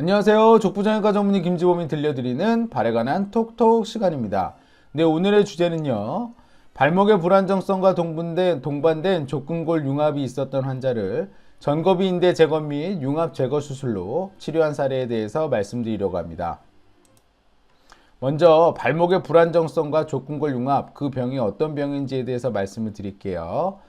안녕하세요. 족부정형과 전문의 김지범이 들려드리는 발에 관한 톡톡 시간입니다. 네, 오늘의 주제는요. 발목의 불안정성과 동반된 족근골 융합이 있었던 환자를 전거비 인대 제거 및 융합 제거 수술로 치료한 사례에 대해서 말씀드리려고 합니다. 먼저 발목의 불안정성과 족근골 융합, 그 병이 어떤 병인지에 대해서 말씀을 드릴게요.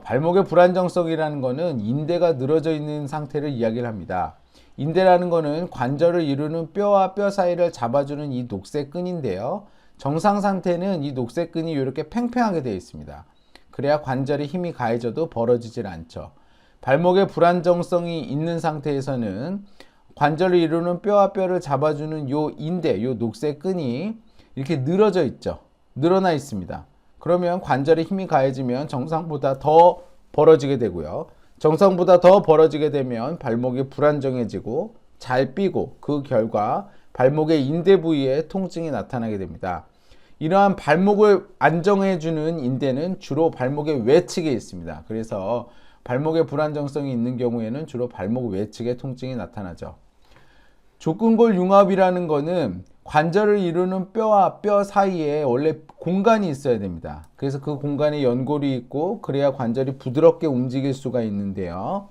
발목의 불안정성이라는 것은 인대가 늘어져 있는 상태를 이야기를 합니다. 인대라는 것은 관절을 이루는 뼈와 뼈 사이를 잡아주는 이 녹색 끈인데요. 정상 상태는 이 녹색 끈이 이렇게 팽팽하게 되어 있습니다. 그래야 관절에 힘이 가해져도 벌어지질 않죠. 발목의 불안정성이 있는 상태에서는 관절을 이루는 뼈와 뼈를 잡아주는 요 인대, 요 녹색 끈이 이렇게 늘어져 있죠. 늘어나 있습니다. 그러면 관절에 힘이 가해지면 정상보다 더 벌어지게 되고요. 정상보다 더 벌어지게 되면 발목이 불안정해지고 잘 삐고 그 결과 발목의 인대 부위에 통증이 나타나게 됩니다. 이러한 발목을 안정해주는 인대는 주로 발목의 외측에 있습니다. 그래서 발목의 불안정성이 있는 경우에는 주로 발목 외측에 통증이 나타나죠. 족근골 융합이라는 것은 관절을 이루는 뼈와 뼈 사이에 원래 공간이 있어야 됩니다. 그래서 그 공간에 연골이 있고 그래야 관절이 부드럽게 움직일 수가 있는데요.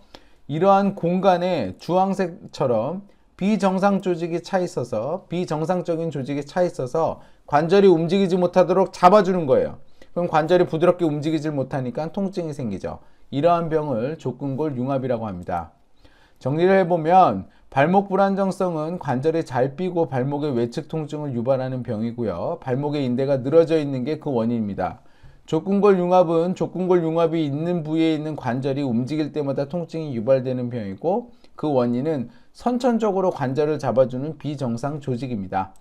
이러한 공간에 주황색처럼 비정상 조직이 차 있어서 비정상적인 조직이 차 있어서 관절이 움직이지 못하도록 잡아주는 거예요. 그럼 관절이 부드럽게 움직이지 못하니까 통증이 생기죠. 이러한 병을 족근골 융합이라고 합니다. 정리를 해보면 발목 불안정성은 관절이 잘 삐고 발목의 외측 통증을 유발하는 병이고요. 발목의 인대가 늘어져 있는 게 그 원인입니다. 족근골 융합은 족근골 융합이 있는 부위에 있는 관절이 움직일 때마다 통증이 유발되는 병이고 그 원인은 선천적으로 관절을 잡아주는 비정상 조직입니다.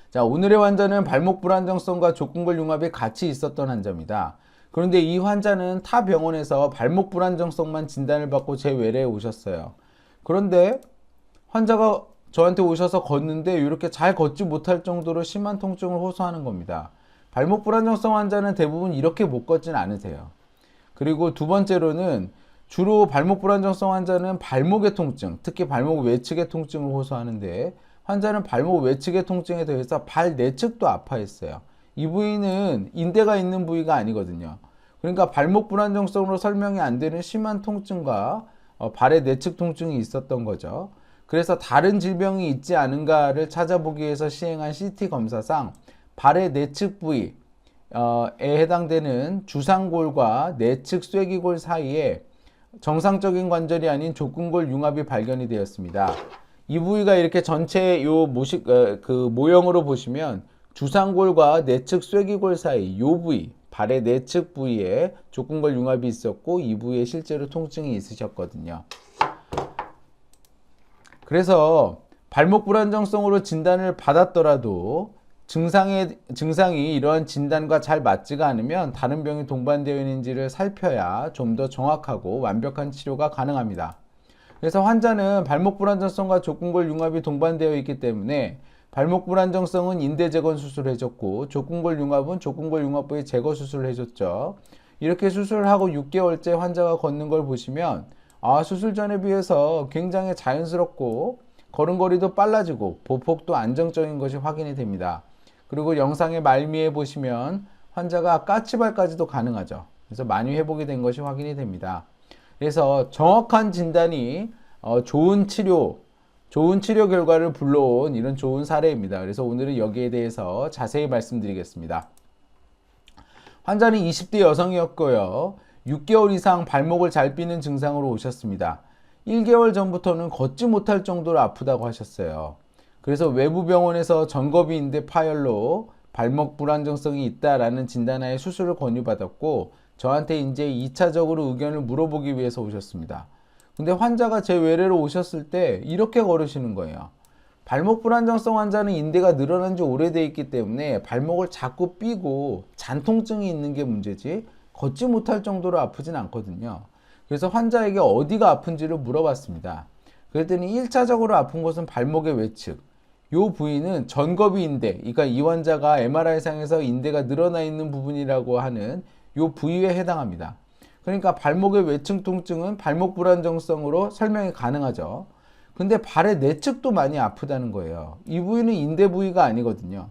자, 오늘의 환자는 발목 불안정성과 족근골 융합이 같이 있었던 환자입니다. 그런데 이 환자는 타 병원에서 발목 불안정성만 진단을 받고 제 외래에 오셨어요. 그런데 환자가 저한테 오셔서 걷는데 이렇게 잘 걷지 못할 정도로 심한 통증을 호소하는 겁니다. 발목 불안정성 환자는 대부분 이렇게 못 걷진 않으세요. 그리고 두 번째로는 주로 발목 불안정성 환자는 발목의 통증, 특히 발목 외측의 통증을 호소하는데 환자는 발목 외측의 통증에 더해서 발 내측도 아파했어요. 이 부위는 인대가 있는 부위가 아니거든요. 그러니까 발목 불안정성으로 설명이 안 되는 심한 통증과 발의 내측 통증이 있었던 거죠. 그래서 다른 질병이 있지 않은가를 찾아보기 위해서 시행한 CT 검사상 발의 내측 부위에 해당되는 주상골과 내측 쐐기골 사이에 정상적인 관절이 아닌 족근골 융합이 발견이 되었습니다. 이 부위가 이렇게 전체 그 모형으로 보시면 주상골과 내측 쐐기골 사이 요 부위, 발의 내측 부위에 족근골 융합이 있었고 이 부위에 실제로 통증이 있으셨거든요. 그래서 발목 불안정성으로 진단을 받았더라도 증상이 이러한 진단과 잘 맞지가 않으면 다른 병이 동반되어 있는지를 살펴야 좀 더 정확하고 완벽한 치료가 가능합니다. 그래서 환자는 발목 불안정성과 족근골 융합이 동반되어 있기 때문에 발목 불안정성은 인대 제거 수술을 해줬고 족근골 융합은 족근골 융합 부위 제거 수술을 해줬죠. 이렇게 수술을 하고 6개월째 환자가 걷는 걸 보시면 수술 전에 비해서 굉장히 자연스럽고 걸음걸이도 빨라지고 보폭도 안정적인 것이 확인이 됩니다. 그리고 영상의 말미에 보시면 환자가 까치발까지도 가능하죠. 그래서 많이 회복이 된 것이 확인이 됩니다. 그래서 정확한 진단이 좋은 치료 결과를 불러온 이런 좋은 사례입니다. 그래서 오늘은 여기에 대해서 자세히 말씀드리겠습니다. 환자는 20대 여성이었고요. 6개월 이상 발목을 잘 삐는 증상으로 오셨습니다. 1개월 전부터는 걷지 못할 정도로 아프다고 하셨어요. 그래서 외부 병원에서 전거비 인대 파열로 발목 불안정성이 있다라는 진단하에 수술을 권유받았고 저한테 이제 2차적으로 의견을 물어보기 위해서 오셨습니다. 근데 환자가 제 외래로 오셨을 때 이렇게 걸으시는 거예요. 발목 불안정성 환자는 인대가 늘어난 지 오래돼 있기 때문에 발목을 자꾸 삐고 잔통증이 있는 게 문제지 걷지 못할 정도로 아프진 않거든요. 그래서 환자에게 어디가 아픈지를 물어봤습니다. 그랬더니 1차적으로 아픈 곳은 발목의 외측. 이 부위는 전거비 인대, 그러니까 이 환자가 MRI상에서 인대가 늘어나 있는 부분이라고 하는 이 부위에 해당합니다. 그러니까 발목의 외측 통증은 발목 불안정성으로 설명이 가능하죠. 근데 발의 내측도 많이 아프다는 거예요. 이 부위는 인대 부위가 아니거든요.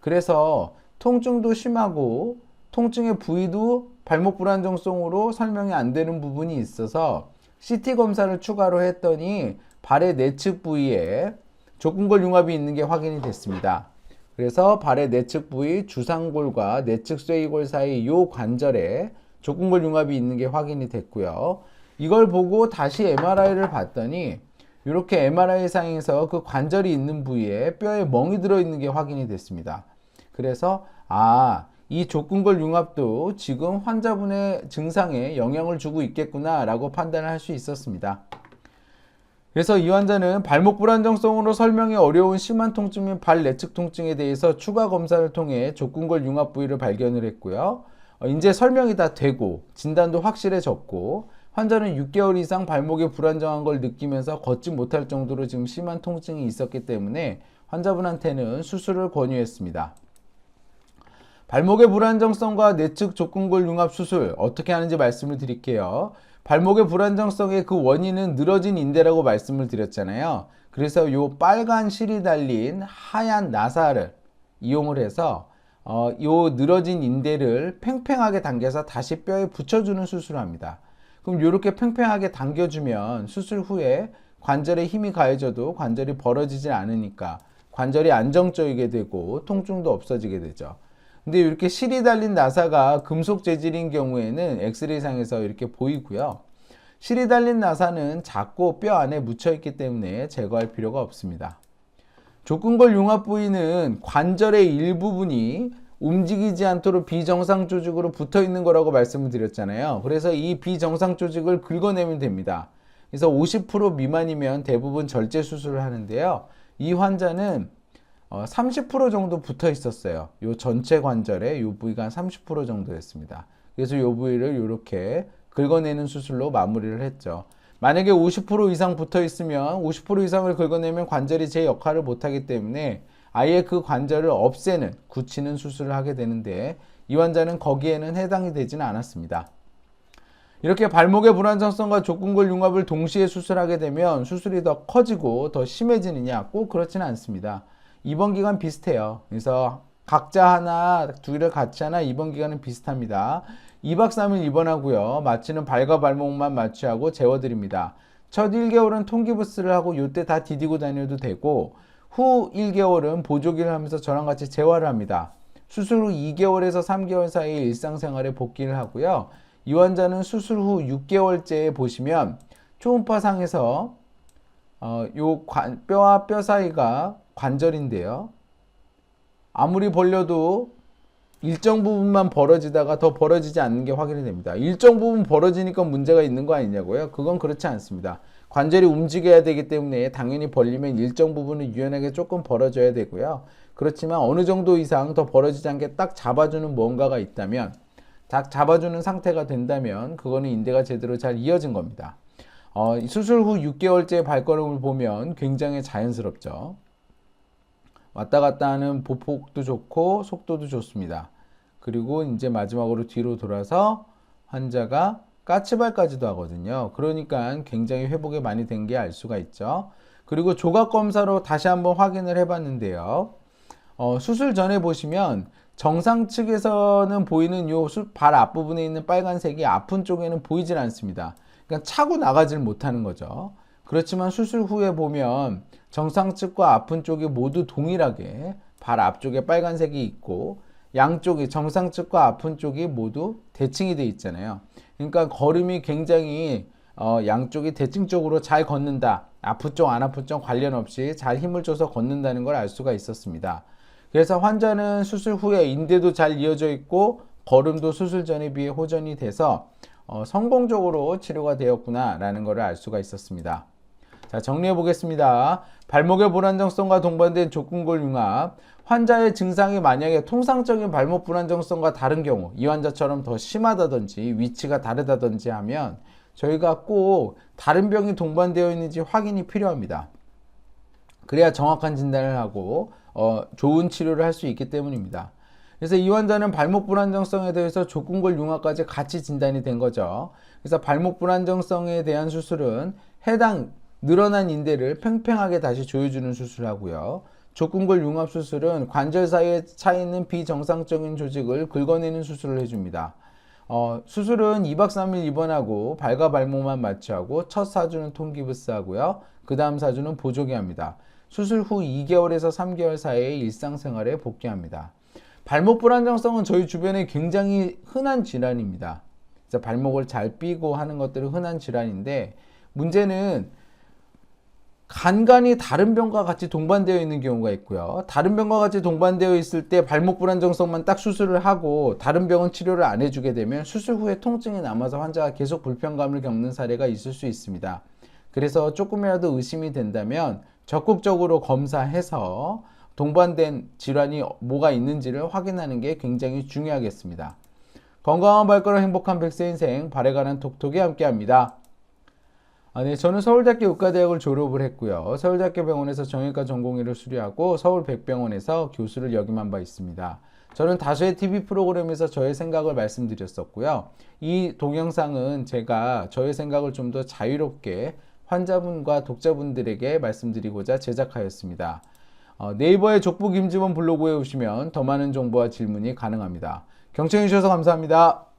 그래서 통증도 심하고 통증의 부위도 발목 불안정성으로 설명이 안 되는 부분이 있어서 CT 검사를 추가로 했더니 발의 내측 부위에 족근골 융합이 있는 게 확인이 됐습니다. 그래서 발의 내측 부위 주상골과 내측 쇄골 사이 이 관절에 족근골 융합이 있는 게 확인이 됐고요. 이걸 보고 다시 MRI를 봤더니 이렇게 MRI 상에서 그 관절이 있는 부위에 뼈에 멍이 들어있는 게 확인이 됐습니다. 그래서 이 족근골 융합도 지금 환자분의 증상에 영향을 주고 있겠구나 라고 판단을 할 수 있었습니다. 그래서 이 환자는 발목 불안정성으로 설명이 어려운 심한 통증 및 발 내측 통증에 대해서 추가 검사를 통해 족근골 융합 부위를 발견을 했고요. 이제 설명이 다 되고 진단도 확실해졌고 환자는 6개월 이상 발목이 불안정한 걸 느끼면서 걷지 못할 정도로 지금 심한 통증이 있었기 때문에 환자분한테는 수술을 권유했습니다. 발목의 불안정성과 내측 족근골 융합 수술 어떻게 하는지 말씀을 드릴게요. 발목의 불안정성의 그 원인은 늘어진 인대라고 말씀을 드렸잖아요. 그래서 이 빨간 실이 달린 하얀 나사를 이용을 해서 이 늘어진 인대를 팽팽하게 당겨서 다시 뼈에 붙여주는 수술을 합니다. 그럼 이렇게 팽팽하게 당겨주면 수술 후에 관절에 힘이 가해져도 관절이 벌어지지 않으니까 관절이 안정적이게 되고 통증도 없어지게 되죠. 근데 이렇게 실이 달린 나사가 금속 재질인 경우에는 엑스레이상에서 이렇게 보이고요. 실이 달린 나사는 작고 뼈 안에 묻혀 있기 때문에 제거할 필요가 없습니다. 족근골 융합 부위는 관절의 일부분이 움직이지 않도록 비정상 조직으로 붙어 있는 거라고 말씀을 드렸잖아요. 그래서 이 비정상 조직을 긁어내면 됩니다. 그래서 50% 미만이면 대부분 절제 수술을 하는데요. 이 환자는 30% 정도 붙어 있었어요. 이 전체 관절에 이 부위가 한 30% 정도 됐습니다. 그래서 이 부위를 이렇게 긁어내는 수술로 마무리를 했죠. 만약에 50% 이상 붙어 있으면 50% 이상을 긁어내면 관절이 제 역할을 못하기 때문에 아예 그 관절을 없애는, 굳히는 수술을 하게 되는데 이 환자는 거기에는 해당이 되지는 않았습니다. 이렇게 발목의 불안정성과 족근골 융합을 동시에 수술하게 되면 수술이 더 커지고 더 심해지느냐? 꼭 그렇지는 않습니다. 입원 기간 비슷해요. 그래서 각자 하나, 둘을 같이 하나 입원 기간은 비슷합니다. 2박 3일 입원하고요. 마취는 발과 발목만 마취하고 재워드립니다. 첫 1개월은 통기부스를 하고 이때 다 디디고 다녀도 되고 후 1개월은 보조기를 하면서 저랑 같이 재활을 합니다. 수술 후 2개월에서 3개월 사이 일상생활에 복귀를 하고요. 이 환자는 수술 후 6개월째에 보시면 초음파상에서 뼈와 뼈 사이가 관절인데요. 아무리 벌려도 일정 부분만 벌어지다가 더 벌어지지 않는 게 확인이 됩니다. 일정 부분 벌어지니까 문제가 있는 거 아니냐고요? 그건 그렇지 않습니다. 관절이 움직여야 되기 때문에 당연히 벌리면 일정 부분은 유연하게 조금 벌어져야 되고요. 그렇지만 어느 정도 이상 더 벌어지지 않게 딱 잡아주는 뭔가가 있다면, 딱 잡아주는 상태가 된다면 그거는 인대가 제대로 잘 이어진 겁니다. 수술 후 6개월째 발걸음을 보면 굉장히 자연스럽죠. 왔다 갔다 하는 보폭도 좋고 속도도 좋습니다. 그리고 이제 마지막으로 뒤로 돌아서 환자가 까치발까지도 하거든요. 그러니까 굉장히 회복이 많이 된 게 알 수가 있죠. 그리고 조각 검사로 다시 한번 확인을 해봤는데요. 수술 전에 보시면 정상 측에서는 보이는 요 발 앞부분에 있는 빨간색이 아픈 쪽에는 보이질 않습니다. 그러니까 차고 나가질 못하는 거죠. 그렇지만 수술 후에 보면 정상 측과 아픈 쪽이 모두 동일하게 발 앞쪽에 빨간색이 있고 양쪽이 정상 측과 아픈 쪽이 모두 대칭이 되어 있잖아요. 그러니까 걸음이 굉장히 양쪽이 대칭적으로 잘 걷는다. 아픈 쪽 안 아픈 쪽 관련 없이 잘 힘을 줘서 걷는다는 걸 알 수가 있었습니다. 그래서 환자는 수술 후에 인대도 잘 이어져 있고 걸음도 수술 전에 비해 호전이 돼서 성공적으로 치료가 되었구나 라는 것을 알 수가 있었습니다. 자, 정리해 보겠습니다. 발목의 불안정성과 동반된 족근골 융합. 환자의 증상이 만약에 통상적인 발목 불안정성과 다른 경우, 이 환자처럼 더 심하다든지 위치가 다르다든지 하면 저희가 꼭 다른 병이 동반되어 있는지 확인이 필요합니다. 그래야 정확한 진단을 하고 좋은 치료를 할 수 있기 때문입니다. 그래서 이 환자는 발목 불안정성에 대해서 족근골 융합까지 같이 진단이 된 거죠. 그래서 발목 불안정성에 대한 수술은 해당 늘어난 인대를 팽팽하게 다시 조여주는 수술을 하고요. 족근골 융합 수술은 관절 사이에 차 있는 비정상적인 조직을 긁어내는 수술을 해줍니다. 수술은 2박 3일 입원하고 발과 발목만 마취하고 첫 4주는 통기부스 하고요. 그 다음 4주는 보조기 합니다. 수술 후 2개월에서 3개월 사이에 일상생활에 복귀합니다. 발목 불안정성은 저희 주변에 굉장히 흔한 질환입니다. 발목을 잘 삐고 하는 것들은 흔한 질환인데 문제는 간간이 다른 병과 같이 동반되어 있는 경우가 있고요. 다른 병과 같이 동반되어 있을 때 발목 불안정성만 딱 수술을 하고 다른 병은 치료를 안 해주게 되면 수술 후에 통증이 남아서 환자가 계속 불편감을 겪는 사례가 있을 수 있습니다. 그래서 조금이라도 의심이 된다면 적극적으로 검사해서 동반된 질환이 뭐가 있는지를 확인하는 게 굉장히 중요하겠습니다. 건강한 발걸음 행복한 100세 인생 발에 관한 톡톡이 함께합니다. 네, 저는 서울대학교 의과대학을 졸업을 했고요. 서울대학교 병원에서 정형외과 전공의를 수료하고 서울백병원에서 교수를 역임한 바 있습니다. 저는 다수의 TV 프로그램에서 저의 생각을 말씀드렸었고요. 이 동영상은 제가 저의 생각을 좀 더 자유롭게 환자분과 독자분들에게 말씀드리고자 제작하였습니다. 네이버의 족보 김지원 블로그에 오시면 더 많은 정보와 질문이 가능합니다. 경청해 주셔서 감사합니다.